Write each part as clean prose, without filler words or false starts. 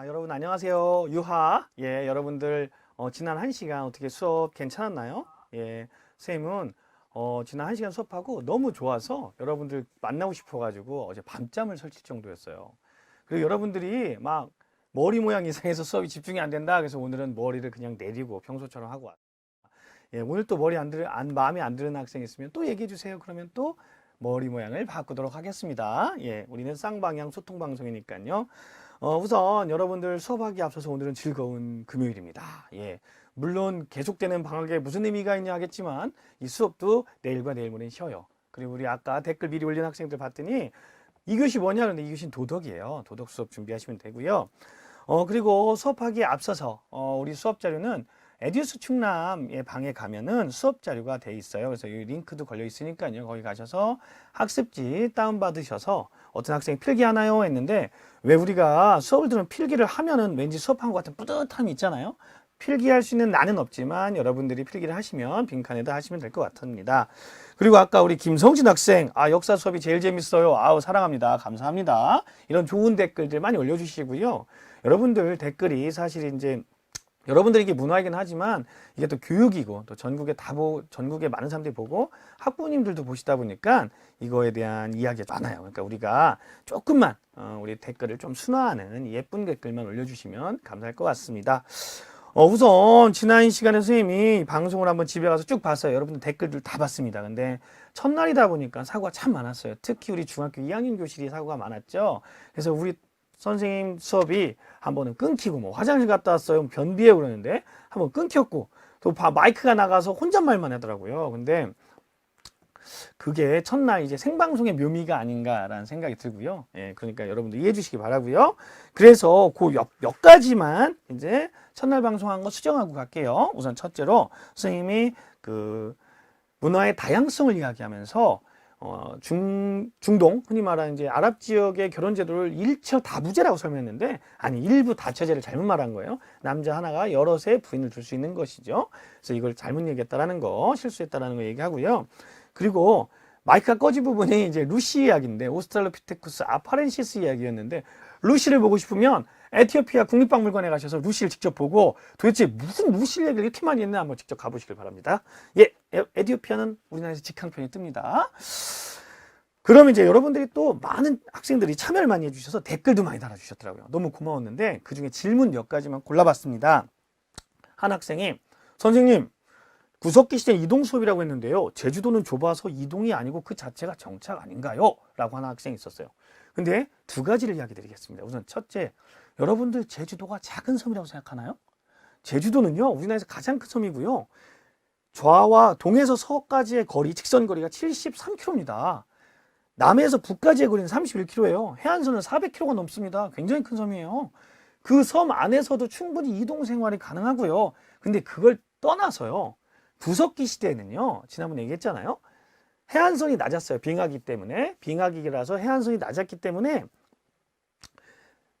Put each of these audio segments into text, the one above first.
여러분 안녕하세요. 유하. 여러분들 지난 1시간 어떻게 수업 괜찮았나요? 선생님은 지난 1시간 수업하고 너무 좋아서 여러분들 만나고 싶어가지고 어제 밤잠을 설칠 정도였어요. 그리고 여러분들이 막 머리 모양 이상해서 수업이 집중이 안 된다. 그래서 오늘은 머리를 그냥 내리고 평소처럼 하고 왔어요. 오늘 또 마음에 안 드는 학생 있으면 또 얘기해 주세요. 그러면 또 머리 모양을 바꾸도록 하겠습니다. 우리는 쌍방향 소통 방송이니까요. 우선 여러분들 수업하기 앞서서 오늘은 즐거운 금요일입니다. 물론 계속되는 방학에 무슨 의미가 있냐 하겠지만 이 수업도 내일과 내일 모레는 쉬어요. 그리고 우리 아까 댓글 미리 올린 학생들 봤더니 2교시 뭐냐 그런데 2교시는 도덕이에요. 도덕 수업 준비하시면 되고요. 그리고 수업하기에 앞서서 우리 수업 자료는 에듀스 충남의 방에 가면은 수업 자료가 돼 있어요. 그래서 이 링크도 걸려 있으니까요. 거기 가셔서 학습지 다운받으셔서 어떤 학생이 필기하나요? 했는데 왜 우리가 수업을 들으면 필기를 하면은 왠지 수업한 것 같은 뿌듯함이 있잖아요. 필기할 수 있는 나는 없지만 여러분들이 필기를 하시면 빈칸에다 하시면 될 것 같습니다. 그리고 아까 우리 김성진 학생, 역사 수업이 제일 재밌어요. 사랑합니다. 감사합니다. 이런 좋은 댓글들 많이 올려주시고요. 여러분들 댓글이 사실 이제 여러분들이 이게 문화이긴 하지만 이게 또 교육이고 또 전국에 많은 사람들이 보고 학부모님들도 보시다 보니까 이거에 대한 이야기가 많아요. 그러니까 우리가 조금만 우리 댓글을 좀 순화하는 예쁜 댓글만 올려주시면 감사할 것 같습니다. 우선 지난 시간에 선생님이 방송을 한번 집에 가서 쭉 봤어요. 여러분들 댓글들 다 봤습니다. 근데 첫날이다 보니까 사고가 참 많았어요. 특히 우리 중학교 2학년 교실이 사고가 많았죠. 그래서 우리 선생님 수업이 한 번은 끊기고 뭐 화장실 갔다 왔어요. 변비에 그러는데 한 번 끊겼고 또 마이크가 나가서 혼잣말만 하더라고요. 근데 그게 첫날 이제 생방송의 묘미가 아닌가라는 생각이 들고요. 그러니까 여러분들 이해해 주시기 바라고요. 그래서 그 몇 가지만 이제 첫날 방송한 거 수정하고 갈게요. 우선 첫째로 선생님이 그 문화의 다양성을 이야기하면서 중동, 흔히 말하는 이제 아랍 지역의 결혼 제도를 일처 다부제라고 설명했는데, 아니, 일부 다처제를 잘못 말한 거예요. 남자 하나가 여럿의 부인을 둘 수 있는 것이죠. 그래서 이걸 잘못 얘기했다라는 거, 실수했다라는 거 얘기하고요. 그리고 마이크가 꺼진 부분이 이제 루시 이야기인데, 오스트랄로피테쿠스 아파렌시스 이야기였는데, 루시를 보고 싶으면 에티오피아 국립박물관에 가셔서 루시를 직접 보고 도대체 무슨 루시 얘기를 이렇게 많이 했나 한번 직접 가보시길 바랍니다. 에티오피아는 우리나라에서 직항편이 뜹니다. 그럼 이제 여러분들이 또 많은 학생들이 참여를 많이 해주셔서 댓글도 많이 달아주셨더라고요. 너무 고마웠는데 그 중에 질문 몇 가지만 골라봤습니다. 한 학생이 선생님 구석기 시대 이동 수업이라고 했는데요. 제주도는 좁아서 이동이 아니고 그 자체가 정착 아닌가요? 라고 하는 학생이 있었어요. 근데 두 가지를 이야기 드리겠습니다. 우선 첫째, 여러분들 제주도가 작은 섬이라고 생각하나요? 제주도는요, 우리나라에서 가장 큰 섬이고요. 좌와 동에서 서까지의 거리, 직선 거리가 73km입니다. 남에서 북까지의 거리는 31km예요. 해안선은 400km가 넘습니다. 굉장히 큰 섬이에요. 그 섬 안에서도 충분히 이동 생활이 가능하고요. 근데 그걸 떠나서요. 구석기 시대에는요, 지난번에 얘기했잖아요. 해안선이 낮았어요. 빙하기 때문에. 빙하기라서 해안선이 낮았기 때문에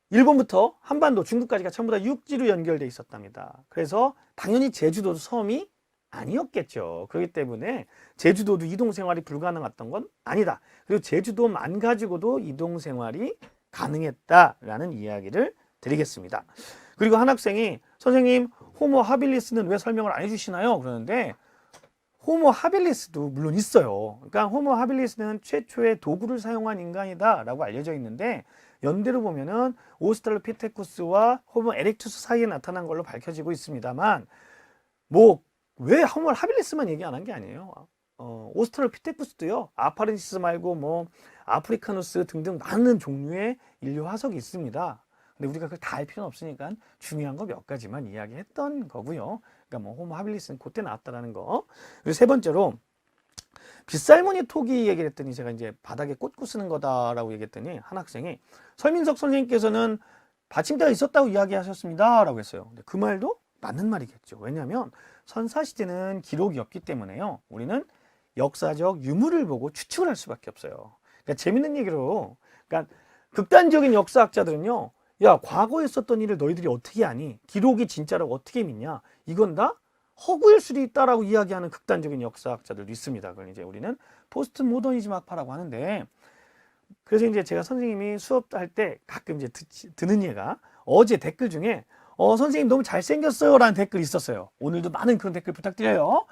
일본부터 한반도, 중국까지가 전부 다 육지로 연결돼 있었답니다. 그래서 당연히 제주도도 섬이 아니었겠죠. 그렇기 때문에 제주도도 이동 생활이 불가능했던 건 아니다. 그리고 제주도만 가지고도 이동 생활이 가능했다라는 이야기를 드리겠습니다. 그리고 한 학생이 선생님 호모 하빌리스는 왜 설명을 안 해주시나요? 그러는데 호모 하빌리스도 물론 있어요. 그러니까 호모 하빌리스는 최초의 도구를 사용한 인간이다 라고 알려져 있는데 연대로 보면은 오스트랄로피테쿠스와 호모 에렉투스 사이에 나타난 걸로 밝혀지고 있습니다만 왜 호모 하빌리스만 얘기 안 한 게 아니에요. 오스트랄로피테쿠스도요. 아파렌시스 말고 뭐 아프리카누스 등등 많은 종류의 인류 화석이 있습니다. 근데 우리가 그걸 다 알 필요는 없으니까 중요한 거 몇 가지만 이야기했던 거고요. 그러니까 뭐 호모 하빌리스는 그때 나왔다라는 거. 그리고 세 번째로 빗살무늬 토기 얘기를 했더니 제가 이제 바닥에 꽂고 쓰는 거다라고 얘기했더니 한 학생이 설민석 선생님께서는 받침대가 있었다고 이야기하셨습니다 라고 했어요. 근데 그 말도 맞는 말이겠죠. 왜냐하면 선사시대는 기록이 없기 때문에요. 우리는 역사적 유물을 보고 추측을 할 수밖에 없어요. 그러니까 재밌는 얘기로, 그러니까 극단적인 역사학자들은요. 야, 과거에 있었던 일을 너희들이 어떻게 아니? 기록이 진짜라고 어떻게 믿냐? 이건 다 허구일 수도 있다라고 이야기하는 극단적인 역사학자들도 있습니다. 그걸 이제 우리는 포스트 모더니즘 학파라고 하는데, 그래서 이제 제가 선생님이 수업할 때 가끔 이제 듣는 얘가 어제 댓글 중에 선생님 너무 잘생겼어요 라는 댓글이 있었어요. 오늘도 많은 그런 댓글 부탁드려요.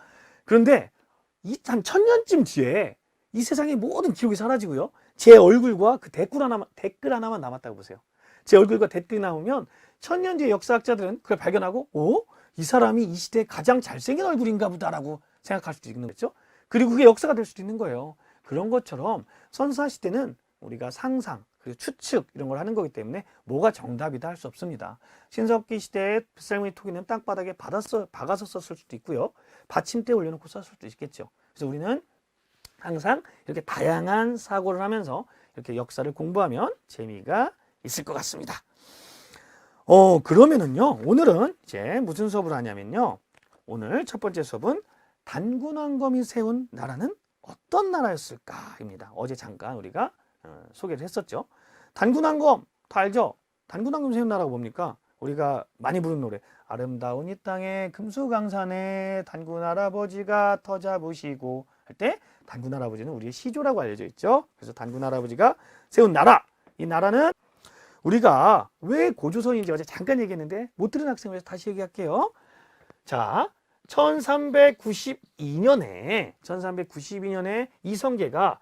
그런데 한 1000년쯤 뒤에 이 세상의 모든 기록이 사라지고요. 제 얼굴과 그 댓글 하나만 남았다고 보세요. 제 얼굴과 댓글이 나오면 1000년 뒤에 역사학자들은 그걸 발견하고 이 사람이 이 시대에 가장 잘생긴 얼굴인가 보다라고 생각할 수도 있는 거죠. 그리고 그게 역사가 될 수도 있는 거예요. 그런 것처럼 선사시대는 우리가 상상, 그리고 추측 이런 걸 하는 거기 때문에 뭐가 정답이다 할 수 없습니다. 신석기 시대에 뱃살무늬 토기는 땅바닥에 박아서 썼을 수도 있고요. 받침대에 올려놓고 썼을 수도 있겠죠. 그래서 우리는 항상 이렇게 다양한 사고를 하면서 이렇게 역사를 공부하면 재미가 있을 것 같습니다. 그러면은요, 오늘은 이제 무슨 수업을 하냐면요. 오늘 첫 번째 수업은 단군왕검이 세운 나라는 어떤 나라였을까입니다. 어제 잠깐 우리가 소개를 했었죠. 단군왕검 다 알죠? 단군왕검 세운 나라가 뭡니까? 우리가 많이 부르는 노래 아름다운 이 땅에 금수강산에 단군 할아버지가 터 잡으시고 할 때 단군 할아버지는 우리의 시조라고 알려져 있죠. 그래서 단군 할아버지가 세운 나라, 이 나라는 우리가 왜 고조선인지 어제 잠깐 얘기했는데 못 들은 학생을 위해서 다시 얘기할게요. 자, 1392년에 이성계가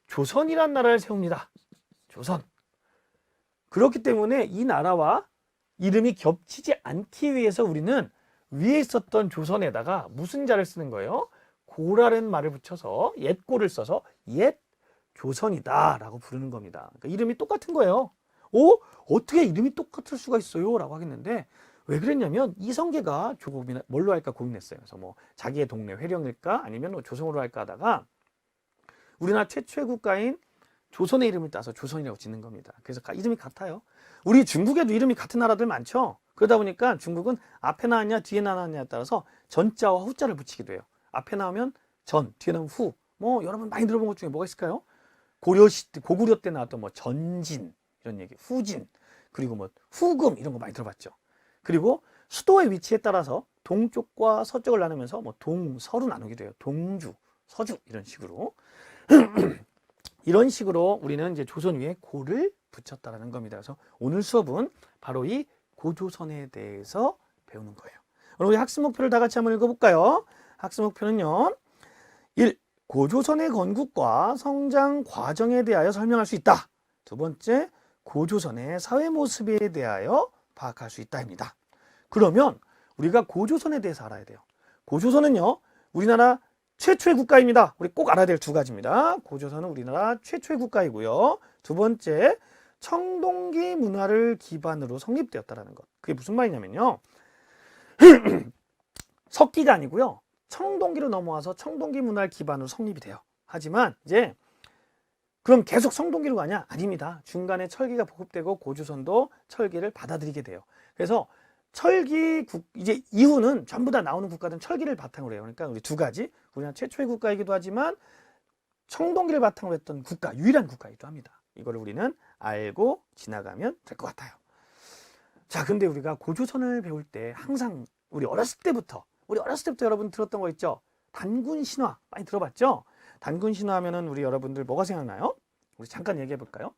조선이란 나라를 세웁니다. 조선. 그렇기 때문에 이 나라와 이름이 겹치지 않기 위해서 우리는 위에 있었던 조선에다가 무슨 자를 쓰는 거예요? 고라는 말을 붙여서 옛고를 써서 옛 조선이다 라고 부르는 겁니다. 그러니까 이름이 똑같은 거예요. 어떻게 이름이 똑같을 수가 있어요? 라고 하겠는데 왜 그랬냐면 이성계가 조금이나 뭘로 할까 고민했어요. 그래서 뭐 자기의 동네 회령일까 아니면 뭐 조선으로 할까 하다가 우리나라 최초의 국가인 조선의 이름을 따서 조선이라고 짓는 겁니다. 그래서 이름이 같아요. 우리 중국에도 이름이 같은 나라들 많죠. 그러다 보니까 중국은 앞에 나왔냐 뒤에 나왔냐에 따라서 전자와 후자를 붙이기도 해요. 앞에 나오면 전, 뒤에 나오면 후. 뭐 여러분 많이 들어본 것 중에 뭐가 있을까요? 고구려 때 나왔던 뭐 전진 이런 얘기, 후진, 그리고 뭐 후금 이런 거 많이 들어봤죠. 그리고 수도의 위치에 따라서 동쪽과 서쪽을 나누면서 뭐 동서로 나누기도 해요. 동주, 서주 이런 식으로. 이런 식으로 우리는 이제 조선 위에 고를 붙였다라는 겁니다. 그래서 오늘 수업은 바로 이 고조선에 대해서 배우는 거예요. 그럼 우리 학습 목표를 다 같이 한번 읽어볼까요? 학습 목표는요. 1. 고조선의 건국과 성장 과정에 대하여 설명할 수 있다. 두 번째, 고조선의 사회 모습에 대하여 파악할 수 있다입니다. 그러면 우리가 고조선에 대해서 알아야 돼요. 고조선은요, 우리나라 최초의 국가입니다. 우리 꼭 알아야 될 두 가지입니다. 고조선은 우리나라 최초의 국가이고요. 두 번째, 청동기 문화를 기반으로 성립되었다는 것. 그게 무슨 말이냐면요. 석기가 아니고요. 청동기로 넘어와서 청동기 문화를 기반으로 성립이 돼요. 하지만 이제 그럼 계속 청동기로 가냐? 아닙니다. 중간에 철기가 보급되고 고조선도 철기를 받아들이게 돼요. 그래서 이제 이후는 전부 다 나오는 국가들은 철기를 바탕으로 해요. 그러니까 우리 두 가지, 우리나라 최초의 국가이기도 하지만 청동기를 바탕으로 했던 국가, 유일한 국가이기도 합니다. 이거를 우리는 알고 지나가면 될 것 같아요. 자, 근데 우리가 고조선을 배울 때 항상 우리 어렸을 때부터 여러분 들었던 거 있죠? 단군 신화 많이 들어봤죠? 단군 신화 하면은 우리 여러분들 뭐가 생각나요? 우리 잠깐 얘기해 볼까요?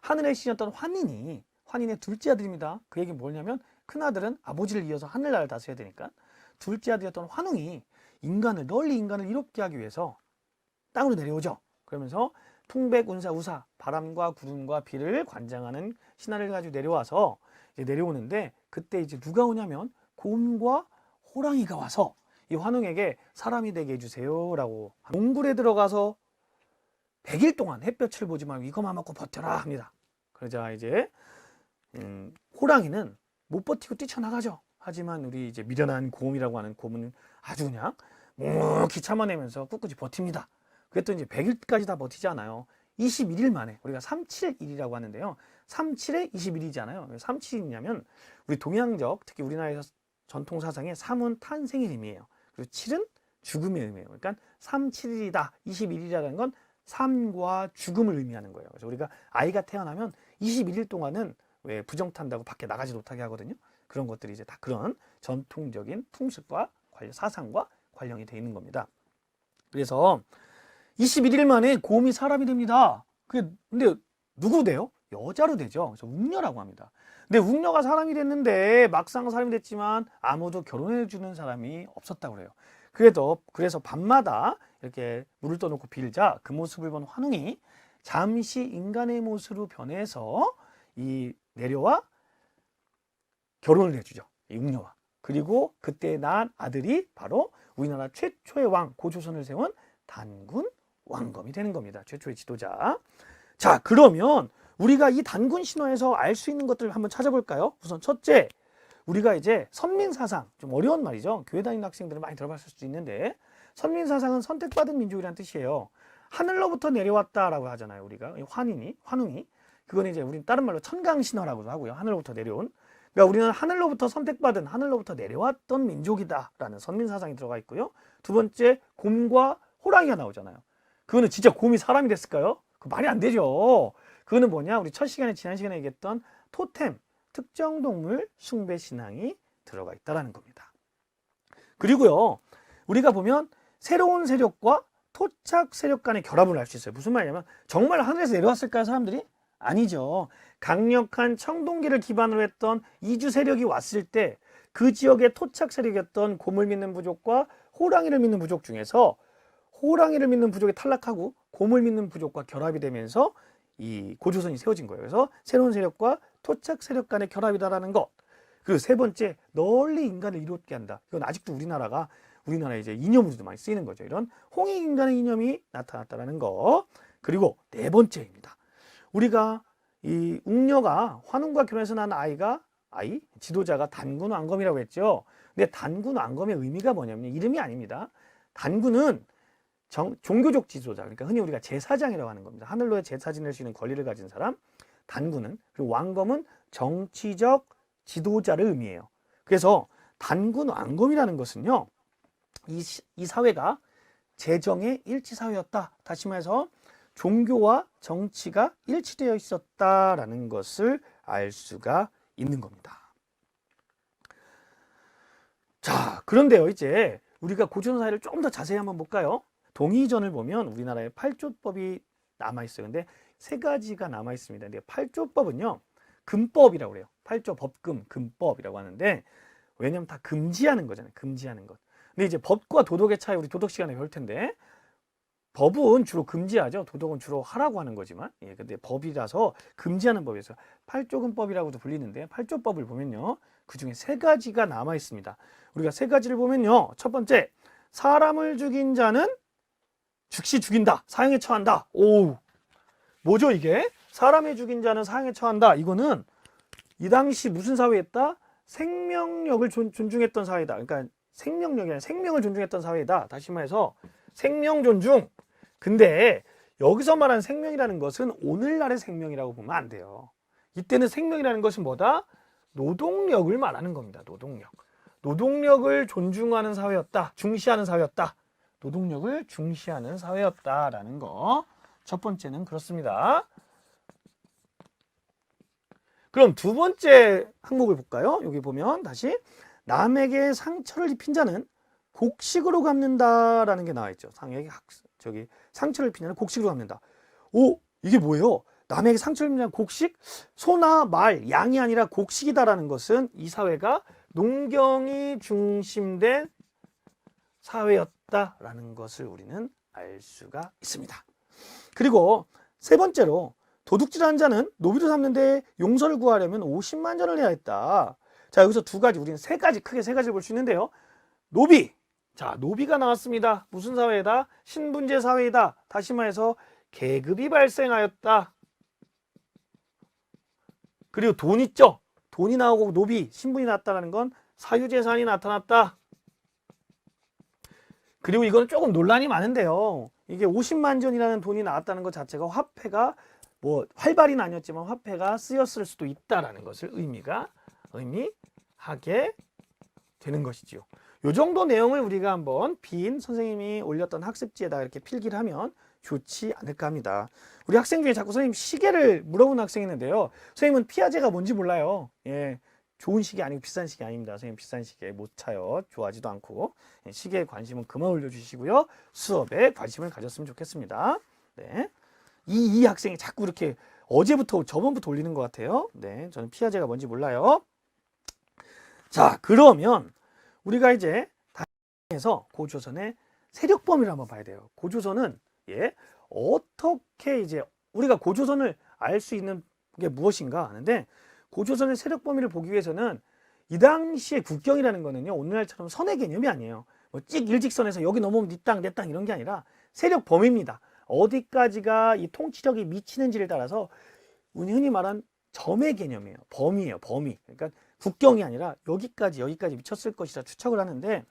하늘의 신이었던 환인의 둘째 아들입니다. 그 얘기는 뭐냐면 큰아들은 아버지를 이어서 하늘나라를 다스려야 되니까 둘째 아들이었던 환웅이 널리 인간을 이롭게 하기 위해서 땅으로 내려오죠. 그러면서 풍백, 운사, 우사, 바람과 구름과 비를 관장하는 신하를 가지고 내려와서 이제 내려오는데 그때 이제 누가 오냐면 곰과 호랑이가 와서 이 환웅에게 사람이 되게 해주세요 라고 몽굴에 들어가서 100일 동안 햇볕을 보지 말고 이거만 먹고 버텨라 합니다. 그러자 이제 호랑이는 못 버티고 뛰쳐나가죠. 하지만 우리 이제 미련한 곰이라고 하는 곰은 아주 그냥 묵묵히 참아내면서 꿋꿋이 버팁니다. 그랬더니 이제 100일까지 다 버티지 않아요. 21일 만에 우리가 371이라고 하는데요. 37에 21이잖아요. 왜 37이냐면 우리 동양적 특히 우리나라에서 전통 사상의 3은 탄생의 의미예요. 그리고 7은 죽음의 의미예요. 그러니까 37일이다, 21일이라는 건 삶과 죽음을 의미하는 거예요. 그래서 우리가 아이가 태어나면 21일 동안은 왜 부정탄다고 밖에 나가지 못하게 하거든요. 그런 것들이 이제 다 그런 전통적인 풍습과 사상과 관련이 돼 있는 겁니다. 그래서 21일 만에 곰이 사람이 됩니다. 근데 누구 돼요? 여자로 되죠. 그래서 웅녀라고 합니다. 근데 웅녀가 사람이 됐는데 막상 사람이 됐지만 아무도 결혼해주는 사람이 없었다고 그래요. 그래서 밤마다 이렇게 물을 떠놓고 빌자 그 모습을 본 환웅이 잠시 인간의 모습으로 변해서 이 내려와 결혼을 해주죠. 이 웅녀와. 그리고 그때 낳은 아들이 바로 우리나라 최초의 왕, 고조선을 세운 단군 왕검이 되는 겁니다. 최초의 지도자. 자, 그러면 우리가 이 단군 신화에서 알 수 있는 것들을 한번 찾아볼까요? 우선 첫째, 우리가 이제 선민사상, 좀 어려운 말이죠. 교회 다니는 학생들은 많이 들어봤을 수도 있는데 선민사상은 선택받은 민족이라는 뜻이에요. 하늘로부터 내려왔다라고 하잖아요. 우리가 환웅이. 그건 이제 우리 다른 말로 천강신화라고도 하고요. 하늘로부터 내려온. 그러니까 우리는 하늘로부터 선택받은, 하늘로부터 내려왔던 민족이다라는 선민사상이 들어가 있고요. 두 번째, 곰과 호랑이가 나오잖아요. 그거는 진짜 곰이 사람이 됐을까요? 그 말이 안 되죠. 그거는 뭐냐? 우리 지난 시간에 얘기했던 토템, 특정 동물 숭배 신앙이 들어가 있다라는 겁니다. 그리고요, 우리가 보면 새로운 세력과 토착 세력 간의 결합을 할 수 있어요. 무슨 말이냐면 정말 하늘에서 내려왔을까요, 사람들이? 아니죠. 강력한 청동기를 기반으로 했던 이주 세력이 왔을 때 그 지역의 토착 세력이었던 곰을 믿는 부족과 호랑이를 믿는 부족 중에서 호랑이를 믿는 부족이 탈락하고 곰을 믿는 부족과 결합이 되면서 이 고조선이 세워진 거예요. 그래서 새로운 세력과 토착 세력 간의 결합이다라는 것. 그리고 세 번째, 널리 인간을 이롭게 한다. 이건 아직도 우리나라의 이제 이념으로도 많이 쓰이는 거죠. 이런 홍익인간의 이념이 나타났다라는 거. 그리고 네 번째입니다. 우리가 이 웅녀가 환웅과 결혼해서 낳은 지도자가 단군 왕검이라고 했죠. 근데 단군 왕검의 의미가 뭐냐면 이름이 아닙니다. 단군은 종교적 지도자, 그러니까 흔히 우리가 제사장이라고 하는 겁니다. 하늘로의 제사 지낼 수 있는 권리를 가진 사람, 단군은. 그리고 왕검은 정치적 지도자를 의미해요. 그래서 단군 왕검이라는 것은요, 이 사회가 재정의 일치 사회였다. 다시 말해서 종교와 정치가 일치되어 있었다라는 것을 알 수가 있는 겁니다. 자, 그런데요, 이제 우리가 고조선 사회를 조금 더 자세히 한번 볼까요? 동의전을 보면 우리나라에 8조법이 남아있어요. 근데 세 가지가 남아있습니다. 근데 8조법은요, 금법이라고 그래요. 8조 법금, 금법이라고 하는데, 왜냐면 다 금지하는 거잖아요. 금지하는 것. 근데 이제 법과 도덕의 차이, 우리 도덕 시간에 배울 텐데, 법은 주로 금지하죠. 도덕은 주로 하라고 하는 거지만, 근데 법이라서 금지하는 법이어서 8조금법이라고도 불리는데, 8조법을 보면요, 그 중에 세 가지가 남아 있습니다. 우리가 세 가지를 보면요, 첫 번째, 사람을 죽인 자는 즉시 죽인다, 사형에 처한다. 오, 뭐죠 이게? 사람을 죽인 자는 사형에 처한다. 이거는 이 당시 무슨 사회였다? 생명력을 존중했던 사회다. 그러니까 생명력이 아니라 생명을 존중했던 사회다. 다시 말해서 생명 존중. 근데 여기서 말하는 생명이라는 것은 오늘날의 생명이라고 보면 안 돼요. 이때는 생명이라는 것은 뭐다? 노동력을 말하는 겁니다. 노동력을 존중하는 사회였다. 중시하는 사회였다. 노동력을 중시하는 사회였다라는 거. 첫 번째는 그렇습니다. 그럼 두 번째 항목을 볼까요? 여기 보면 다시 남에게 상처를 입힌 자는 곡식으로 갚는다라는 게 나와 있죠. 상처를 입힌 자는 곡식으로 갚는다. 오, 이게 뭐예요? 남에게 상처를 입힌 자는 곡식? 소나 말, 양이 아니라 곡식이다라는 것은 이 사회가 농경이 중심된 사회였다라는 것을 우리는 알 수가 있습니다. 그리고 세 번째로 도둑질하는 자는 노비로 삼는데 용서를 구하려면 50만 전을 해야 했다. 자, 여기서 두 가지, 우리는 크게 세 가지를 볼 수 있는데요. 노비. 자, 노비가 나왔습니다. 무슨 사회다? 신분제 사회이다. 다시 말해서 계급이 발생하였다. 그리고 돈 있죠? 돈이 나오고 노비, 신분이 나왔다는 건 사유재산이 나타났다. 그리고 이거는 조금 논란이 많은데요. 이게 50만 전이라는 돈이 나왔다는 것 자체가 화폐가 활발히는 아니었지만 화폐가 쓰였을 수도 있다라는 것을 의미하게 되는 것이지요. 이 정도 내용을 우리가 한번 선생님이 올렸던 학습지에다가 이렇게 필기를 하면 좋지 않을까 합니다. 우리 학생 중에 자꾸 선생님 시계를 물어보는 학생이 있는데요. 선생님은 피아제가 뭔지 몰라요. 좋은 시계 아니고 비싼 시계 아닙니다. 선생님 비싼 시계 못 차요. 좋아하지도 않고. 시계에 관심은 그만 올려주시고요. 수업에 관심을 가졌으면 좋겠습니다. 네. 이 학생이 자꾸 이렇게 어제부터 저번부터 올리는 것 같아요. 네, 저는 피아제가 뭔지 몰라요. 자, 그러면 우리가 이제 다해서 고조선의 세력 범위를 한번 봐야 돼요. 고조선은 어떻게 이제 우리가 고조선을 알 수 있는 게 무엇인가 하는데, 고조선의 세력 범위를 보기 위해서는 이 당시의 국경이라는 거는요, 오늘날처럼 선의 개념이 아니에요. 뭐 찍 일직선에서 여기 넘어오면 네 땅, 내 땅 이런 게 아니라 세력 범위입니다. 어디까지가 이 통치력이 미치는지를 따라서 흔히 말한 점의 개념이에요. 범위예요, 범위. 그러니까 국경이 아니라 여기까지 미쳤을 것이라 추측을 하는데,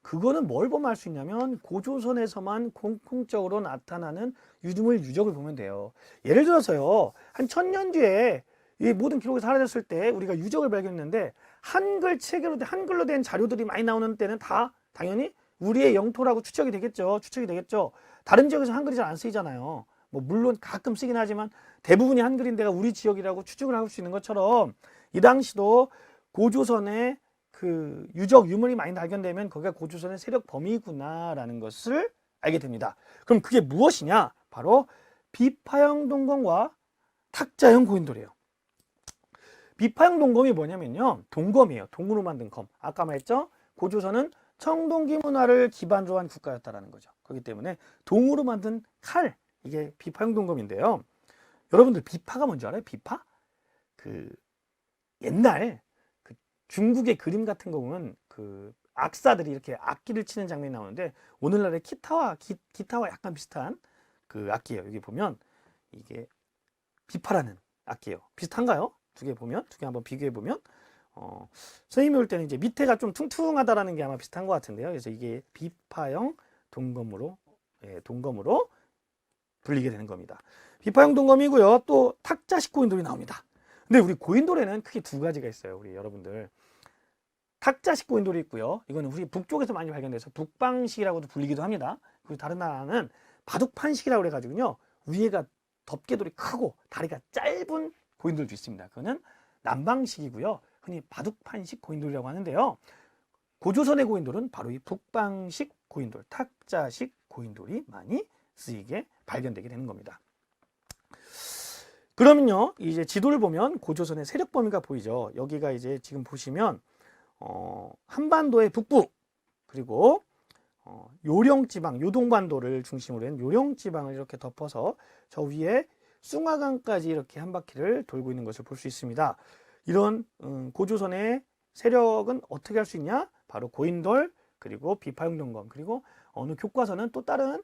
그거는 뭘 보면 알 수 있냐면 고조선에서만 공통적으로 나타나는 유적을 보면 돼요. 예를 들어서요, 한 1000년 뒤에 이 모든 기록이 사라졌을 때 우리가 유적을 발견했는데, 한글로 된 자료들이 많이 나오는 때는 다 당연히 우리의 영토라고 추측이 되겠죠. 다른 지역에서 한글이 잘 안 쓰이잖아요. 뭐 물론 가끔 쓰긴 하지만 대부분이 한글인데가 우리 지역이라고 추측을 할 수 있는 것처럼, 이 당시도 고조선의 그 유물이 많이 발견되면 거기가 고조선의 세력 범위구나라는 것을 알게 됩니다. 그럼 그게 무엇이냐? 바로 비파형 동검과 탁자형 고인돌이에요. 비파형 동검이 뭐냐면요, 동검이에요. 동으로 만든 검. 아까 말했죠? 고조선은 청동기 문화를 기반으로 한 국가였다라는 거죠. 그렇기 때문에 동으로 만든 칼, 이게 비파형 동검인데요. 여러분들 비파가 뭔지 알아요? 비파? 그 옛날 그 중국의 그림 같은 거 보면 그 악사들이 이렇게 악기를 치는 장면이 나오는데, 오늘날의 기타와 약간 비슷한 그 악기예요. 여기 보면 이게 비파라는 악기예요. 비슷한가요? 두 개 한번 비교해 보면, 선생님이 볼 때는 이제 밑에가 좀 퉁퉁하다라는 게 아마 비슷한 것 같은데요. 그래서 이게 비파형 동검으로 불리게 되는 겁니다. 비파형 동검이고요. 또 탁자식 고인돌이 나옵니다. 근데 우리 고인돌에는 크게 두 가지가 있어요. 우리 여러분들, 탁자식 고인돌이 있고요. 이거는 우리 북쪽에서 많이 발견돼서 북방식이라고도 불리기도 합니다. 그리고 다른 나라는 바둑판식이라고 그래가지고요, 위에가 덮개돌이 크고 다리가 짧은 고인돌도 있습니다. 그거는 남방식이고요. 흔히 바둑판식 고인돌이라고 하는데요. 고조선의 고인돌은 바로 이 북방식 고인돌, 탁자식 고인돌이 많이 쓰이게 발견되게 되는 겁니다. 그러면요, 이제 지도를 보면 고조선의 세력 범위가 보이죠. 여기가 이제 지금 보시면 한반도의 북부, 그리고 요령지방, 요동반도를 중심으로 한 요령지방을 이렇게 덮어서 저 위에 숭화강까지 이렇게 한 바퀴를 돌고 있는 것을 볼 수 있습니다. 이런 고조선의 세력은 어떻게 할 수 있냐? 바로 고인돌, 그리고 비파형 동검, 그리고 어느 교과서는 또 다른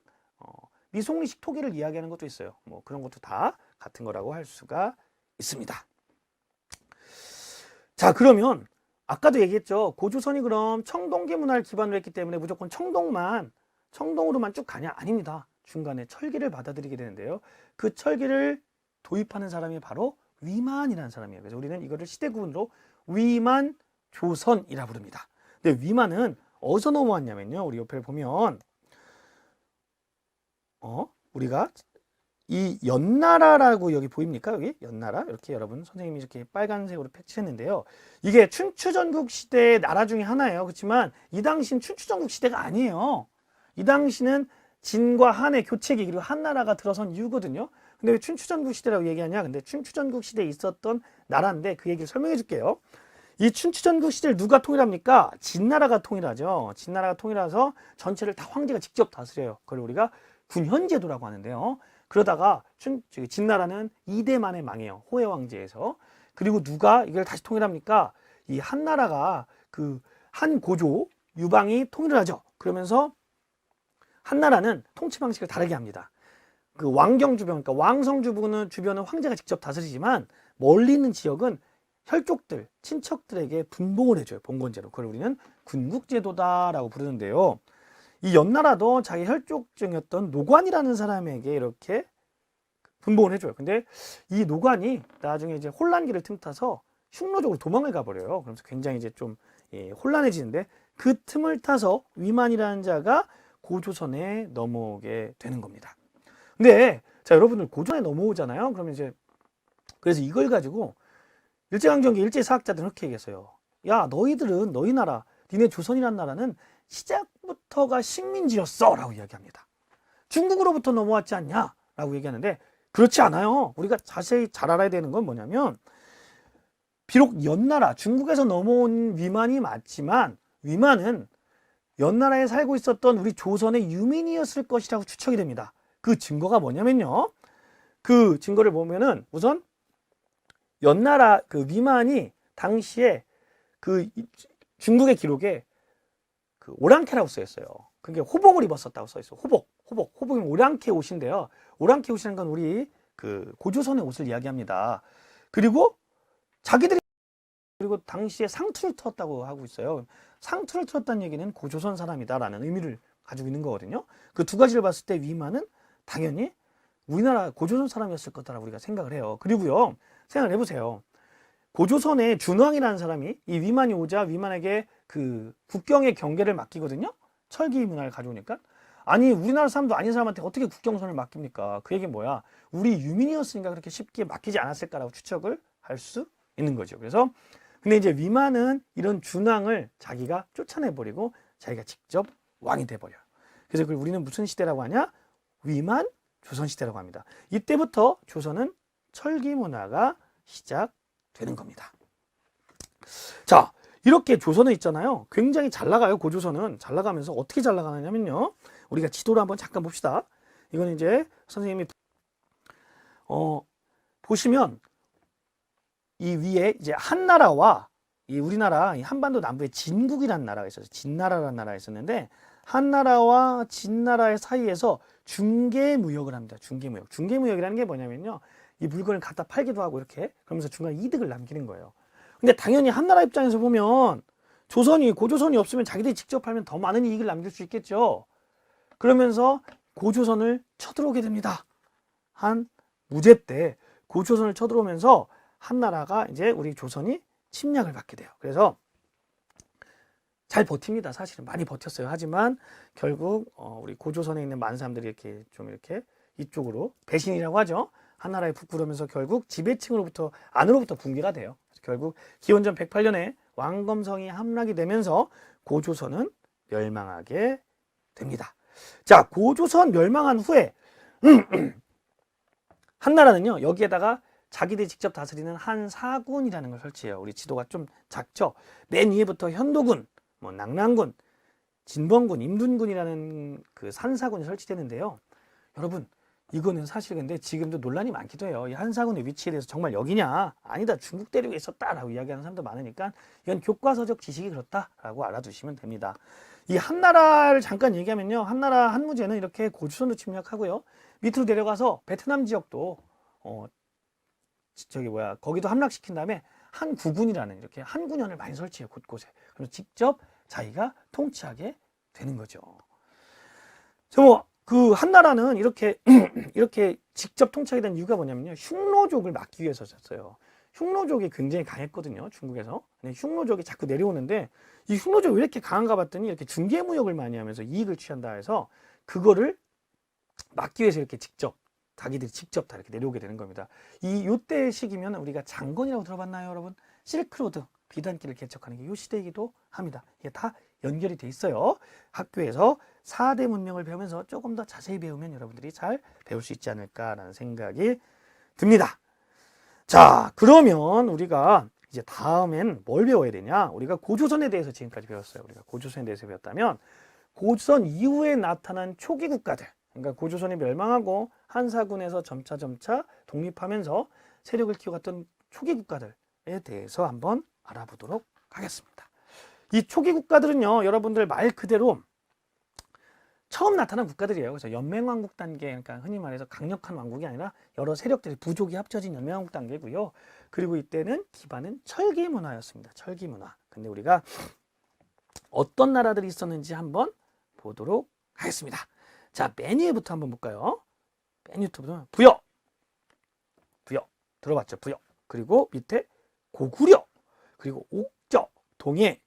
미송리식 토기를 이야기하는 것도 있어요. 뭐 그런 것도 다 같은 거라고 할 수가 있습니다. 자, 그러면 아까도 얘기했죠. 고조선이 그럼 청동기 문화를 기반으로 했기 때문에 무조건 청동으로만 쭉 가냐? 아닙니다. 중간에 철기를 받아들이게 되는데요. 그 철기를 도입하는 사람이 바로 위만이라는 사람이에요. 그래서 우리는 이거를 시대 구분으로 위만 조선이라 부릅니다. 근데 위만은 어디서 넘어왔냐면요, 우리 옆에 보면 우리가 이 연나라라고 여기 보입니까? 여기 연나라, 이렇게 여러분 선생님이 이렇게 빨간색으로 패치했는데요. 이게 춘추전국 시대의 나라 중에 하나예요. 그렇지만 이 당시는 춘추전국 시대가 아니에요. 이 당시는 진과 한의 교체기, 그리고 한나라가 들어선 이유거든요. 근데 왜 춘추전국 시대라고 얘기하냐? 근데 춘추전국 시대에 있었던 나라인데 그 얘기를 설명해 줄게요. 이 춘추전국 시대를 누가 통일합니까? 진나라가 통일하죠. 진나라가 통일해서 전체를 다 황제가 직접 다스려요. 그걸 우리가 군현제도라고 하는데요. 그러다가 진나라는 2대 만에 망해요. 호해 황제에서. 그리고 누가 이걸 다시 통일합니까? 이 한나라가 그 한고조 유방이 통일을 하죠. 그러면서 한나라는 통치 방식을 다르게 합니다. 그 왕경 주변, 그러니까 왕성 주변은 황제가 직접 다스리지만 멀리 있는 지역은 혈족들, 친척들에게 분봉을 해줘요. 봉건제로. 그걸 우리는 군국제도다라고 부르는데요. 이 연나라도 자기 혈족중이었던 노관이라는 사람에게 이렇게 분봉을 해줘요. 근데 이 노관이 나중에 이제 혼란기를 틈타서 흉노적으로 도망을 가버려요. 그러면서 굉장히 이제 좀 혼란해지는데, 그 틈을 타서 위만이라는 자가 고조선에 넘어오게 되는 겁니다. 근데 자, 여러분들 고조선에 넘어오잖아요. 그러면 이제 그래서 이걸 가지고 일제강점기 일제사학자들은 그렇게 얘기했어요. 야, 너희 나라, 니네 조선이라는 나라는 시작부터가 식민지였어 라고 이야기합니다. 중국으로부터 넘어왔지 않냐 라고 얘기하는데, 그렇지 않아요. 우리가 자세히 잘 알아야 되는 건 뭐냐면 비록 연나라, 중국에서 넘어온 위만이 맞지만 위만은 연나라에 살고 있었던 우리 조선의 유민이었을 것이라고 추측이 됩니다. 그 증거가 뭐냐면요. 그 증거를 보면은 우선 연나라 그 위만이 당시에 그 중국의 기록에 그 오랑캐라고 써 있어요. 그게 호복을 입었었다고 써 있어요. 호복이면 오랑캐 옷인데요. 오랑캐 옷이라는 건 우리 그 고조선의 옷을 이야기합니다. 그리고 자기들이 그리고 당시에 상투를 틀었다고 하고 있어요. 상투를 틀었다는 얘기는 고조선 사람이다라는 의미를 가지고 있는 거거든요. 그 두 가지를 봤을 때 위만은 당연히 우리나라 고조선 사람이었을 거다라고 우리가 생각을 해요. 그리고요, 생각을 해보세요. 고조선의 준왕이라는 사람이 이 위만이 오자 위만에게 그 국경의 경계를 맡기거든요. 철기 문화를 가져오니까. 아니 우리나라 사람도 아닌 사람한테 어떻게 국경선을 맡깁니까? 그 얘기는 뭐야? 우리 유민이었으니까 그렇게 쉽게 맡기지 않았을까라고 추측을 할 수 있는 거죠. 그래서 근데 이제 위만은 이런 준왕을 자기가 쫓아내버리고 자기가 직접 왕이 돼버려요. 그래서 그걸 우리는 무슨 시대라고 하냐? 위만 조선시대라고 합니다. 이때부터 조선은 철기 문화가 시작되는 겁니다. 자, 이렇게 조선은 있잖아요. 굉장히 잘 나가요. 고조선은 잘 나가면서 어떻게 잘 나가느냐면요. 우리가 지도를 한번 잠깐 봅시다. 이건 이제 선생님이 보시면 이 위에 이제 한나라와 이 우리나라 한반도 남부에 진국이라는 나라가 있었어요. 진나라라는 나라가 있었는데 한나라와 진나라의 사이에서 중개무역을 합니다. 중개무역. 중개무역이라는 게 뭐냐면요. 이 물건을 갖다 팔기도 하고 이렇게 그러면서 중간에 이득을 남기는 거예요. 근데 당연히 한나라 입장에서 보면 고조선이 없으면 자기들이 직접 팔면 더 많은 이익을 남길 수 있겠죠. 그러면서 고조선을 쳐들어오게 됩니다. 한 무제 때 고조선을 쳐들어오면서 한나라가 이제 우리 조선이 침략을 받게 돼요. 그래서 잘 버팁니다. 사실은 많이 버텼어요. 하지만 결국 우리 고조선에 있는 많은 사람들이 이렇게 좀 이렇게 이쪽으로 배신이라고 하죠. 한나라에 붙구르면서 결국 지배층으로부터 안으로부터 붕괴가 돼요. 결국 기원전 108년에 왕검성이 함락이 되면서 고조선은 멸망하게 됩니다. 자, 고조선 멸망한 후에 한나라는요 여기에다가 자기들이 직접 다스리는 한사군이라는 걸 설치해요. 우리 지도가 좀 작죠. 맨 위에부터 현도군, 뭐 낙랑군, 진번군, 임둔군이라는 그 산사군이 설치되는데요. 여러분 이거는 사실 근데 지금도 논란이 많기도 해요. 이 한사군의 위치에 대해서 정말 여기냐? 아니다. 중국 대륙에 있었다라고 이야기하는 사람도 많으니까 이건 교과서적 지식이 그렇다라고 알아두시면 됩니다. 이 한나라를 잠깐 얘기하면요. 한나라 한무제는 이렇게 고조선도 침략하고요. 밑으로 내려가서 베트남 지역도 거기도 함락시킨 다음에 한구군이라는 이렇게 한군현을 많이 설치해요. 곳곳에. 그래서 직접 자기가 통치하게 되는 거죠. 그 한나라는 이렇게 이렇게 직접 통치하게 된 이유가 뭐냐면요. 흉노족을 막기 위해서였어요. 흉노족이 굉장히 강했거든요. 중국에서. 근데 흉노족이 자꾸 내려오는데 이 흉노족이 왜 이렇게 강한가 봤더니 이렇게 중개무역을 많이 하면서 이익을 취한다 해서 그거를 막기 위해서 이렇게 자기들이 직접 다 이렇게 내려오게 되는 겁니다. 요때 시기면 우리가 장건이라고 들어봤나요, 여러분? 실크로드 비단길을 개척하는 게 이 시대이기도 합니다. 이게 다 연결이 돼 있어요. 학교에서 4대 문명을 배우면서 조금 더 자세히 배우면 여러분들이 잘 배울 수 있지 않을까라는 생각이 듭니다. 자, 그러면 우리가 이제 다음엔 뭘 배워야 되냐? 우리가 고조선에 대해서 지금까지 배웠어요. 우리가 고조선에 대해서 배웠다면 고조선 이후에 나타난 초기 국가들, 그러니까 고조선이 멸망하고 한사군에서 점차 독립하면서 세력을 키워갔던 초기 국가들에 대해서 한번 알아보도록 하겠습니다. 이 초기 국가들은요, 여러분들 말 그대로 처음 나타난 국가들이에요. 그래서 연맹왕국 단계, 그러니까 흔히 말해서 강력한 왕국이 아니라 여러 세력들이 부족이 합쳐진 연맹왕국 단계고요. 그리고 이때는 기반은 철기 문화였습니다. 철기 문화. 근데 우리가 어떤 나라들이 있었는지 한번 보도록 하겠습니다. 자, 맨 위에부터 한번 볼까요? 맨 위부터 부여 들어봤죠? 부여. 그리고 밑에 고구려, 그리고 옥저, 동해,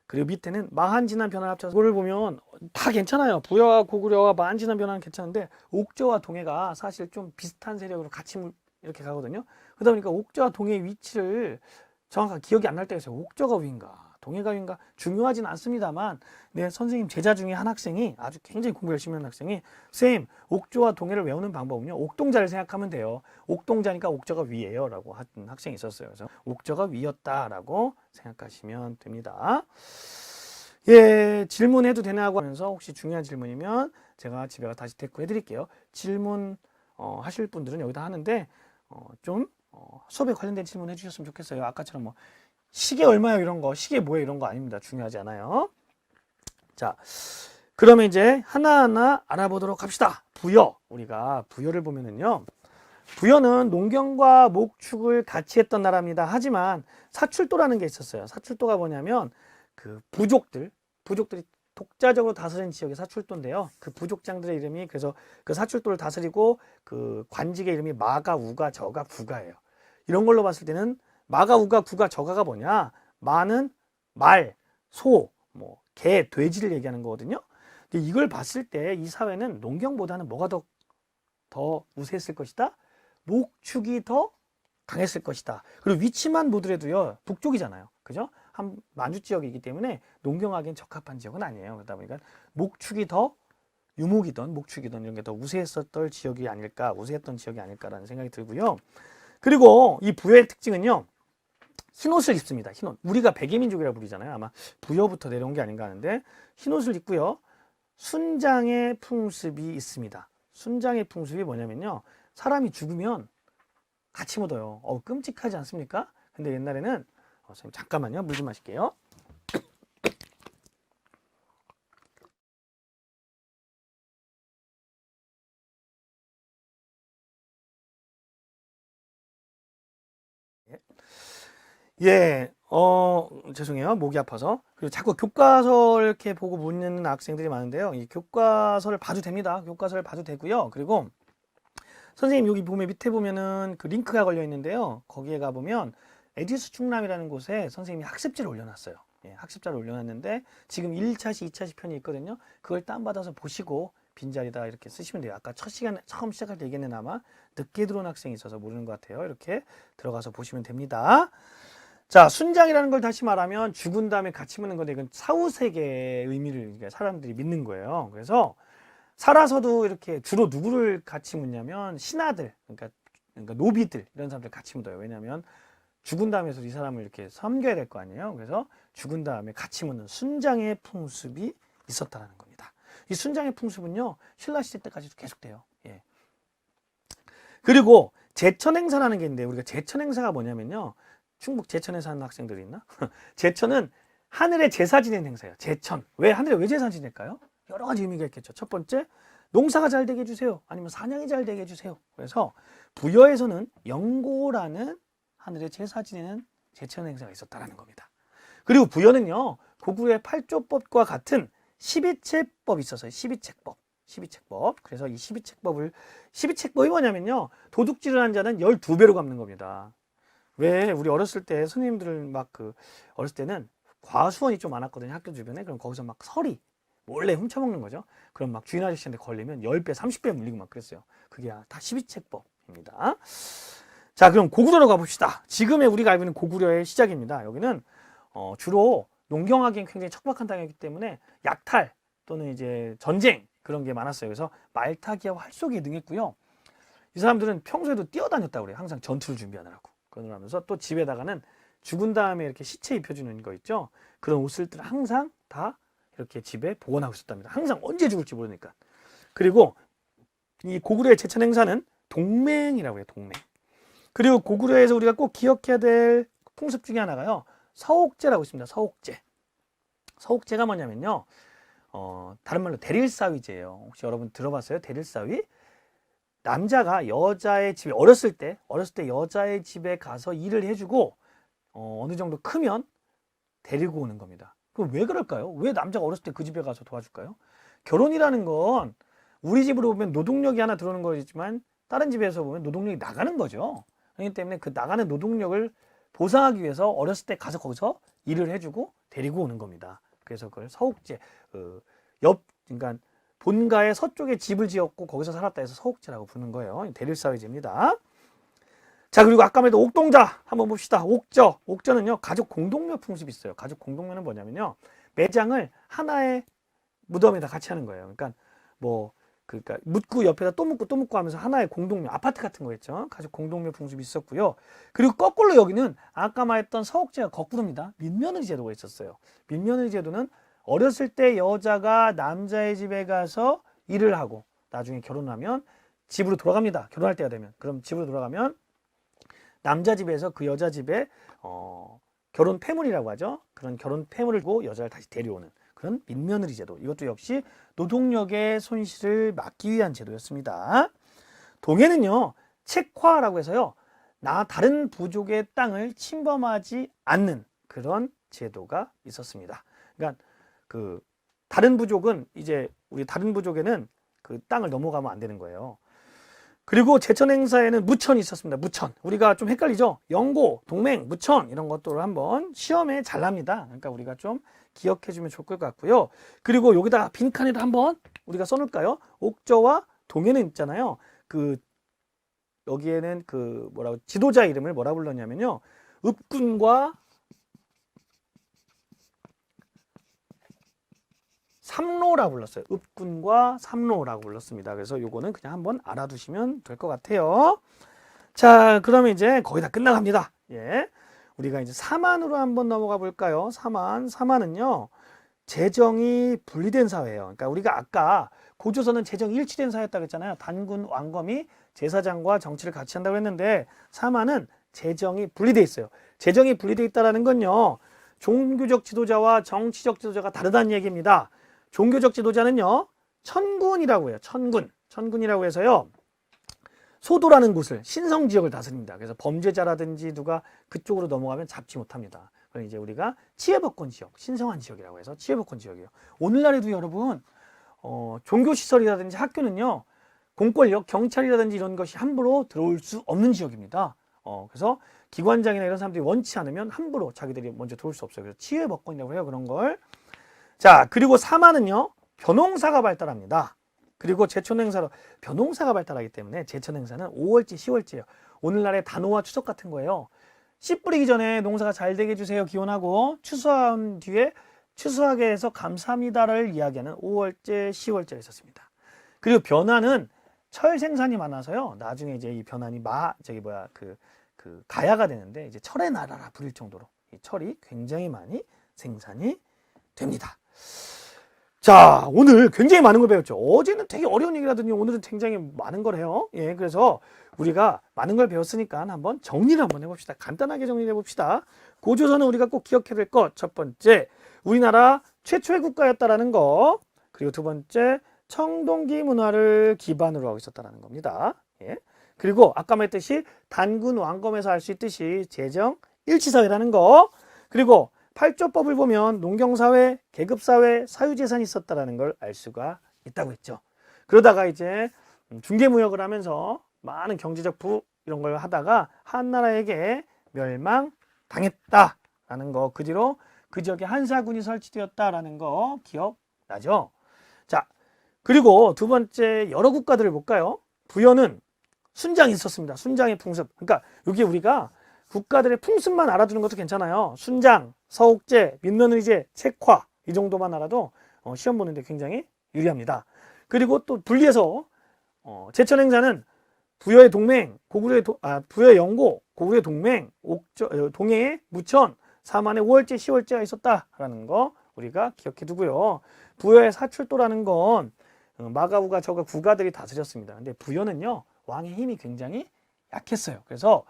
그리고 밑에는 마한진한 변화를 합쳐서 그걸 보면 다 괜찮아요. 부여와 고구려와 마한진한 변화는 괜찮은데 옥저와 동해가 사실 좀 비슷한 세력으로 같이 이렇게 가거든요. 그러다 보니까 옥저와 동해의 위치를 정확하게 기억이 안 날 때가 있어요. 옥저가 위인가 동해가 유인가 중요하진 않습니다만 내 선생님 제자 중에 한 학생이 아주 굉장히 공부 열심히 하는 학생이 쌤 옥조와 동해를 외우는 방법은요 옥동자를 생각하면 돼요. 옥동자니까 옥저가 위에요 라고 한 학생이 있었어요. 그래서 옥저가 위였다라고 생각하시면 됩니다. 예, 질문해도 되냐고 하면서 혹시 중요한 질문이면 제가 집에 가서 다시 데리고 해드릴게요. 질문 하실 분들은 여기다 하는데 수업에 관련된 질문 해주셨으면 좋겠어요. 아까처럼 뭐 시계 얼마예요 이런 거, 시계 뭐예요 이런 거 아닙니다. 중요하지 않아요. 자, 그러면 이제 하나하나 알아보도록 합시다. 부여. 우리가 부여를 보면은요. 부여는 농경과 목축을 같이 했던 나라입니다. 하지만 사출도라는 게 있었어요. 사출도가 뭐냐면 그 부족들이 독자적으로 다스린 지역의 사출도인데요. 그 부족장들의 이름이 그래서 그 사출도를 다스리고 그 관직의 이름이 마가, 우가, 저가, 구가예요. 이런 걸로 봤을 때는 마가, 우가, 구가, 저가가 뭐냐? 마는 말, 소, 뭐 개, 돼지를 얘기하는 거거든요. 근데 이걸 봤을 때 이 사회는 농경보다는 뭐가 더 우세했을 것이다? 목축이 더 강했을 것이다. 그리고 위치만 보더라도요 북쪽이잖아요. 그죠? 한 만주 지역이기 때문에 농경하기엔 적합한 지역은 아니에요. 그러다 보니까 목축이 더 유목이던 목축이던 이런 게 더 우세했었던 지역이 아닐까, 우세했던 지역이 아닐까라는 생각이 들고요. 그리고 이 부여의 특징은요. 흰옷을 입습니다. 흰옷. 우리가 백예민족이라고 부르잖아요. 아마 부여부터 내려온 게 아닌가 하는데 흰옷을 입고요. 순장의 풍습이 있습니다. 순장의 풍습이 뭐냐면요. 사람이 죽으면 같이 묻어요. 끔찍하지 않습니까? 근데 옛날에는 선생님 잠깐만요. 물 좀 마실게요. 예, 죄송해요. 목이 아파서. 그리고 자꾸 교과서 이렇게 보고 묻는 학생들이 많은데요. 이 교과서를 봐도 됩니다. 교과서를 봐도 되고요. 그리고 선생님 여기 보면 밑에 보면은 그 링크가 걸려 있는데요. 거기에 가보면 에듀스 충남이라는 곳에 선생님이 학습지를 올려놨어요. 예, 학습자를 올려놨는데 지금 1차시, 2차시 편이 있거든요. 그걸 다운받아서 보시고 빈자리다 이렇게 쓰시면 돼요. 아까 첫 시간에 처음 시작할 때 얘기했는데 아마 늦게 들어온 학생이 있어서 모르는 것 같아요. 이렇게 들어가서 보시면 됩니다. 자, 순장이라는 걸 다시 말하면 죽은 다음에 같이 묻는 건데 이건 사후세계의 의미를 사람들이 믿는 거예요. 그래서 살아서도 이렇게 주로 누구를 같이 묻냐면 신하들, 그러니까 노비들 이런 사람들 같이 묻어요. 왜냐하면 죽은 다음에도 이 사람을 이렇게 섬겨야 될 거 아니에요. 그래서 죽은 다음에 같이 묻는 순장의 풍습이 있었다는 겁니다. 이 순장의 풍습은요 신라 시대 때까지도 계속돼요. 예. 그리고 제천행사라는 게 있는데 우리가 제천행사가 뭐냐면요. 충북 제천에 사는 학생들이 있나? 제천은 하늘의 제사 지내는 행사예요. 제천. 왜 하늘에 왜 제사 지낼까요? 여러 가지 의미가 있겠죠. 첫 번째, 농사가 잘 되게 해주세요. 아니면 사냥이 잘 되게 해주세요. 그래서 부여에서는 영고라는 하늘의 제사 지내는 제천 행사가 있었다는 겁니다. 그리고 부여는요, 고구려의 팔조법과 같은 12채법이 있었어요. 12채법. 12채법. 그래서 이 12채법이 뭐냐면요, 도둑질을 한 자는 12배로 갚는 겁니다. 왜 우리 어렸을 때 선생님들은 어렸을 때는 과수원이 좀 많았거든요. 학교 주변에. 그럼 거기서 막 서리 몰래 훔쳐먹는 거죠. 그럼 막 주인 아저씨한테 걸리면 10배, 30배 물리고 막 그랬어요. 그게 다 12채법입니다. 자, 그럼 고구려로 가봅시다. 지금의 우리가 알고 있는 고구려의 시작입니다. 여기는 주로 농경하기엔 굉장히 척박한 땅이기 때문에 약탈 또는 이제 전쟁 그런 게 많았어요. 그래서 말타기와 활쏘기에 능했고요. 이 사람들은 평소에도 뛰어다녔다고 그래요. 항상 전투를 준비하느라고. 그러면서 또 집에다가는 죽은 다음에 이렇게 시체 입혀주는 거 있죠. 그런 옷들을 항상 다 이렇게 집에 보관하고 있었답니다. 항상 언제 죽을지 모르니까. 그리고 이 고구려의 제천 행사는 동맹이라고 해요. 동맹. 그리고 고구려에서 우리가 꼭 기억해야 될 풍습 중에 하나가요. 서옥제라고 있습니다. 서옥제. 서옥제가 뭐냐면요. 다른 말로 대릴사위제예요. 혹시 여러분 들어봤어요? 대릴사위? 남자가 여자의 집에 어렸을 때 여자의 집에 가서 일을 해주고 어느 정도 크면 데리고 오는 겁니다. 그럼 왜 그럴까요? 왜 남자가 어렸을 때 그 집에 가서 도와줄까요? 결혼이라는 건 우리 집으로 보면 노동력이 하나 들어오는 거지만 다른 집에서 보면 노동력이 나가는 거죠. 그렇기 때문에 그 나가는 노동력을 보상하기 위해서 어렸을 때 가서 거기서 일을 해주고 데리고 오는 겁니다. 그래서 그걸 서옥제, 그러니까 본가의 서쪽에 집을 지었고 거기서 살았다 해서 서옥제라고 부르는 거예요. 대릴사회제입니다. 자, 그리고 아까 말했던 옥동자 한번 봅시다. 옥저. 옥저는요, 가족 공동묘 풍습이 있어요. 가족 공동묘는 뭐냐면요, 매장을 하나의 무덤에다 같이 하는 거예요. 그러니까 뭐, 그러니까 묻고 옆에다 또 묻고 또 묻고 하면서 하나의 공동묘, 아파트 같은 거였죠. 가족 공동묘 풍습이 있었고요. 그리고 거꾸로 여기는 아까 말했던 서옥제가 거꾸로입니다. 민며느리 제도가 있었어요. 민며느리 제도는 어렸을 때 여자가 남자의 집에 가서 일을 하고 나중에 결혼하면 집으로 돌아갑니다. 결혼할 때가 되면. 그럼 집으로 돌아가면 남자 집에서 그 여자 집에 결혼 패물이라고 하죠. 그런 결혼 패물을 두고 여자를 다시 데려오는 그런 민며느리 제도. 이것도 역시 노동력의 손실을 막기 위한 제도였습니다. 동해는요, 책화라고 해서요, 다른 부족의 땅을 침범하지 않는 그런 제도가 있었습니다. 그러니까 그 다른 부족은 이제 우리 다른 부족에는 그 땅을 넘어가면 안 되는 거예요. 그리고 제천 행사에는 무천이 있었습니다. 무천. 우리가 좀 헷갈리죠? 영고, 동맹, 무천 이런 것들을 한번 시험에 잘 납니다. 그러니까 우리가 좀 기억해 주면 좋을 것 같고요. 그리고 여기다 빈칸에다 한번 우리가 써놓을까요? 옥저와 동해는 있잖아요. 그 여기에는 그 뭐라고 지도자 이름을 뭐라 불렀냐면요, 읍군과 삼로라고 불렀어요. 읍군과 삼로라고 불렀습니다. 그래서 요거는 그냥 한번 알아두시면 될 것 같아요. 자, 그러면 이제 거의 다 끝나갑니다. 예. 우리가 이제 사만으로 한번 넘어가 볼까요? 사만. 사만은요, 재정이 분리된 사회예요. 그러니까 우리가 아까 고조선은 재정이 일치된 사회였다고 했잖아요. 단군, 왕검이 제사장과 정치를 같이 한다고 했는데, 사만은 재정이 분리돼 있어요. 재정이 분리돼 있다는 건요, 종교적 지도자와 정치적 지도자가 다르다는 얘기입니다. 종교적 지도자는요, 천군이라고 해요. 천군이라고 해서요, 소도라는 곳을, 신성 지역을 다스립니다. 그래서 범죄자라든지 누가 그쪽으로 넘어가면 잡지 못합니다. 그럼 이제 우리가 치해법권 지역, 신성한 지역이라고 해서 치해법권 지역이에요. 오늘날에도 여러분, 종교시설이라든지 학교는요, 공권력, 경찰이라든지 이런 것이 함부로 들어올 수 없는 지역입니다. 그래서 기관장이나 이런 사람들이 원치 않으면 함부로 자기들이 먼저 들어올 수 없어요. 그래서 치해법권이라고 해요, 그런 걸. 자, 그리고 사만은요, 벼농사가 발달합니다. 그리고 제천 행사로 벼농사가 발달하기 때문에 제천 행사는 5월째, 10월째예요. 오늘날의 단오와 추석 같은 거예요. 씨 뿌리기 전에 농사가 잘 되게 해주세요, 기원하고, 추수한 뒤에 추수하게 해서 감사합니다를 이야기하는 5월째, 10월째가 있었습니다. 그리고 벼나는 철 생산이 많아서요, 나중에 이제 이 벼난이 가야가 되는데, 이제 철의 나라라 부릴 정도로 이 철이 굉장히 많이 생산이 됩니다. 자, 오늘 굉장히 많은 걸 배웠죠. 어제는 되게 어려운 얘기라더니 오늘은 굉장히 많은 걸 해요. 예, 그래서 우리가 많은 걸 배웠으니까 한번 정리를 한번 해봅시다. 간단하게 정리해 봅시다. 고조선은 우리가 꼭 기억해야 될 것, 첫 번째, 우리나라 최초의 국가였다라는 거. 그리고 두 번째, 청동기 문화를 기반으로 하고 있었다라는 겁니다. 예. 그리고 아까 말했듯이 단군 왕검에서 할 수 있듯이 재정 일치사회라는 거. 그리고 팔조법을 보면 농경사회, 계급사회, 사유재산이 있었다는 걸 알 수가 있다고 했죠. 그러다가 이제 중개무역을 하면서 많은 경제적 이런 걸 하다가 한나라에게 멸망당했다라는 거, 그 뒤로 그 지역에 한사군이 설치되었다라는 거 기억나죠? 자, 그리고 두 번째, 여러 국가들을 볼까요? 부여는 순장이 있었습니다. 순장의 풍습. 그러니까 여기 우리가 국가들의 풍습만 알아두는 것도 괜찮아요. 순장, 서옥제, 민며느리제, 책화 이 정도만 알아도 시험 보는데 굉장히 유리합니다. 그리고 또 분리해서 제천 행사는 부여의 동맹, 부여의 영고, 고구려의 동맹, 동해의 무천, 사만의 5월제, 10월제가 있었다라는 거 우리가 기억해 두고요. 부여의 사출도라는 건 마가우가 저가 국가들이 다스렸습니다. 근데 부여는요, 왕의 힘이 굉장히 약했어요. 그래서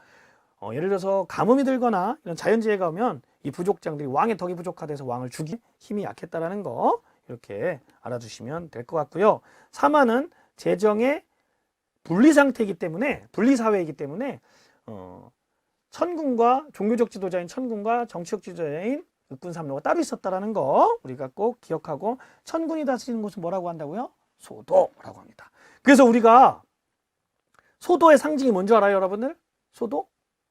예를 들어서 가뭄이 들거나 이런 자연재해가 오면 이 부족장들이 왕의 덕이 부족하돼서 왕을 죽이 힘이 약했다라는 거 이렇게 알아두시면 될 것 같고요. 사만은 재정의 분리 상태이기 때문에, 분리 사회이기 때문에 천군과 종교적 지도자인 천군과 정치적 지도자인 읍군 삼로가 따로 있었다라는 거 우리가 꼭 기억하고, 천군이 다스리는 곳은 뭐라고 한다고요? 소도라고 합니다. 그래서 우리가 소도의 상징이 뭔지 알아요, 여러분들? 소도?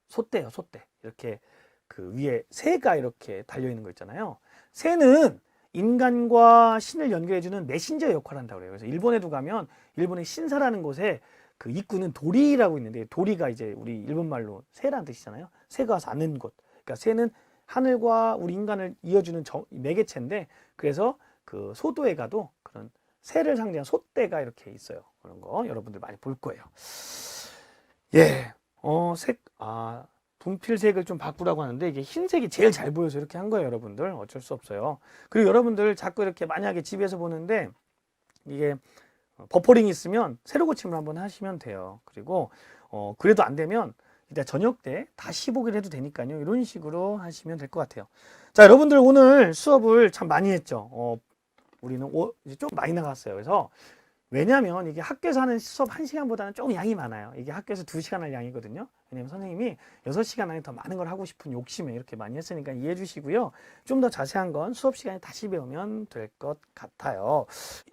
소떼요, 소떼. 이렇게 그 위에 새가 이렇게 달려 있는 거 있잖아요. 새는 인간과 신을 연결해주는 메신저 역할을 한다고 그래요. 그래서 일본에도 가면 일본의 신사라는 곳에 그 입구는 도리라고 있는데 도리가 이제 우리 일본 말로 새라는 뜻이잖아요. 새가 와서 앉는 곳. 그러니까 새는 하늘과 우리 인간을 이어주는 매개체인데 그래서 그 소도에 가도 그런 새를 상징한 솥대가 이렇게 있어요. 그런 거 여러분들 많이 볼 거예요. 예, 분필색을 좀 바꾸라고 하는데 이게 흰색이 제일 잘 보여서 이렇게 한 거예요, 여러분들. 어쩔 수 없어요. 그리고 여러분들 자꾸 이렇게 만약에 집에서 보는데 이게 버퍼링이 있으면 세로 고침을 한번 하시면 돼요. 그리고 그래도 안 되면 이따 저녁 때 다시 보기를 해도 되니까요. 이런 식으로 하시면 될 것 같아요. 자, 여러분들 오늘 수업을 참 많이 했죠. 우리는 이제 좀 많이 나갔어요. 그래서 왜냐면 이게 학교에서 하는 수업 1시간보다는 조금 양이 많아요. 이게 학교에서 2시간 할 양이거든요. 왜냐면 선생님이 6시간 안에 더 많은 걸 하고 싶은 욕심에 이렇게 많이 했으니까 이해해 주시고요. 좀 더 자세한 건 수업 시간에 다시 배우면 될 것 같아요.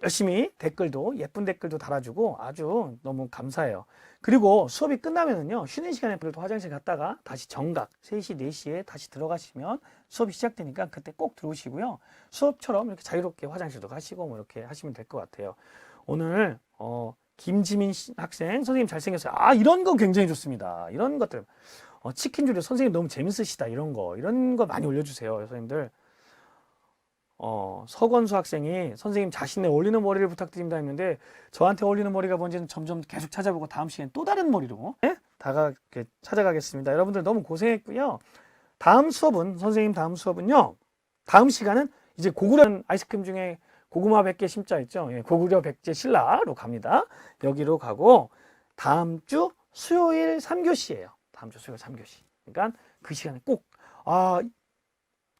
열심히 댓글도 예쁜 댓글도 달아주고 아주 너무 감사해요. 그리고 수업이 끝나면은요. 쉬는 시간에 그래도 화장실 갔다가 다시 정각 3시, 4시에 다시 들어가시면 수업이 시작되니까 그때 꼭 들어오시고요. 수업처럼 이렇게 자유롭게 화장실도 가시고 뭐 이렇게 하시면 될 것 같아요. 오늘 김지민 학생 선생님 잘생겼어요. 이런 거 굉장히 좋습니다. 이런 것들 치킨 조리 선생님 너무 재밌으시다 이런 거 많이 올려주세요 선생님들. 서건수 학생이 선생님 자신의 어울리는 머리를 부탁드립니다 했는데 저한테 어울리는 머리가 뭔지는 점점 계속 찾아보고 다음 시간에 또 다른 머리로 찾아가겠습니다. 여러분들 너무 고생했고요. 다음 수업은요. 다음 시간은 이제 고구려 아이스크림 중에 고구마 100개 심자 있죠. 예, 고구려 백제 신라로 갑니다. 여기로 가고 다음 주 수요일 3교시예요. 다음 주 수요일 3교시. 그러니까 그 시간에 꼭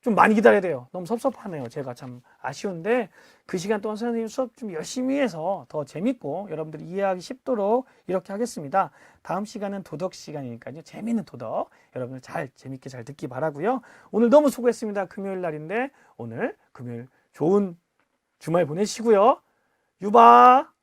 좀 많이 기다려야 돼요. 너무 섭섭하네요. 제가 참 아쉬운데 그 시간 동안 선생님 수업 좀 열심히 해서 더 재밌고 여러분들이 이해하기 쉽도록 이렇게 하겠습니다. 다음 시간은 도덕 시간이니까요. 재밌는 도덕 여러분들 재밌게 잘 듣기 바라고요. 오늘 너무 수고했습니다. 금요일 날인데 오늘 금요일 좋은 주말 보내시고요. 유바.